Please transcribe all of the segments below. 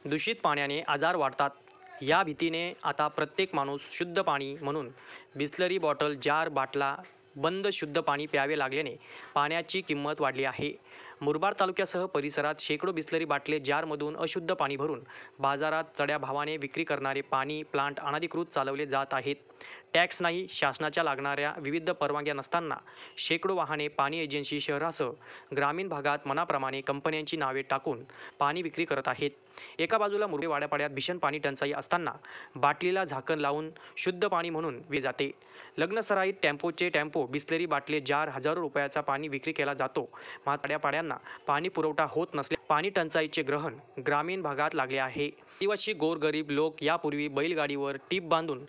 दूषित पाण्याने आजार वाढतात. या भीतीने आता प्रत्येक माणूस शुद्ध पाणी म्हणून बिसलरी बॉटल, जार, बाटला बंद शुद्ध पाणी प्यावे लागल्याने पाण्याची किंमत वाढली आहे. मुरबाड तालुक्यासह परिसरात शेकडो बिसलरी बाटले, जारमधून अशुद्ध पाणी भरून बाजारात चढ्या भावाने विक्री करणारे पाणी प्लांट अनधिकृत चालवले जात आहेत. टॅक्स नाही, शासनाच्या लागणाऱ्या विविध परवानग्या नसताना शेकडो वाहने पाणी एजन्सी शहरासह ग्रामीण भागात मनाप्रमाणे कंपन्यांची नावे टाकून पाणी विक्री करत आहेत. एका बाजूला मुरबे वाड्यापाड्यात भीषण पाणी टंचाई असताना बाटलीला झाकण लावून शुद्ध पाणी म्हणून विकले जाते. लग्नसराईत टेम्पोचे टेम्पो बिसलरी बाटले, जार हजारो रुपयाचा पाणी विक्री केला जातो. मात्र पाड्यांना पाणी पुरवठा होत नसल्याने पाणी टंचाईचे ग्रहण ग्रामीण भागात लागले आहे. आदिवासी गोरगरीब लोक यापूर्वी बैलगाडीवर टीप बांधून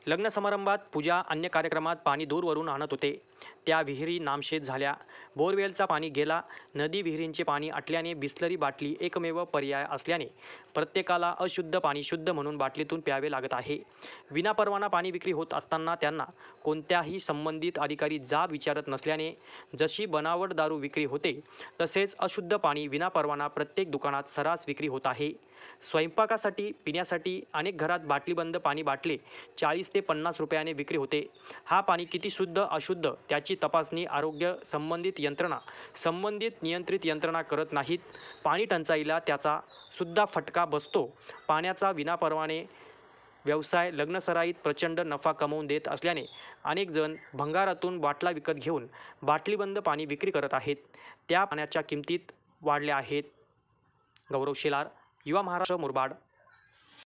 लग्न समारंभात, पूजा, अन्य कार्यक्रमात पाणी दूरवरून आणत होते. त्या विहिरी नामशेष झाल्या. बोरवेलचा पाणी गेला. नदी विहिरींचे पाणी आटल्याने बिसलरी बाटली एकमेव पर्याय असल्याने प्रत्येकाला अशुद्ध पाणी शुद्ध म्हणून बाटलीतून प्यावे लागत आहे. विनापरवाना पाणी विक्री होत असताना त्यांना कोणत्याही संबंधित अधिकारी जाब विचारत नसल्याने जशी बनावट दारू विक्री होते तसेच अशुद्ध पाणी विनापरवाना प्रत्येक दुकानात सर्रास विक्री होत आहे. स्वयंपाकासाठी, पिण्यासाठी अनेक घरात बाटलीबंद पाणी बाटले 40 ते 50 रुपयाने विक्री होते. हा पाणी किती शुद्ध अशुद्ध त्याची तपासणी आरोग्य संबंधित नियंत्रित यंत्रणा करत नाहीत. पाणी टंचाईला त्याचा सुद्धा फटका बसतो. पाण्याचा विनापरवाने व्यवसाय लग्नसराईत प्रचंड नफा कमवून देत असल्याने अनेक जण भंगारातून बाटला विकत घेऊन बाटलीबंद पाणी विक्री करत आहेत. त्या पाण्याच्या किमतीत वाढल्या आहेत. गौरव शेलार, युवा महाराष्ट्र, मुरबाड.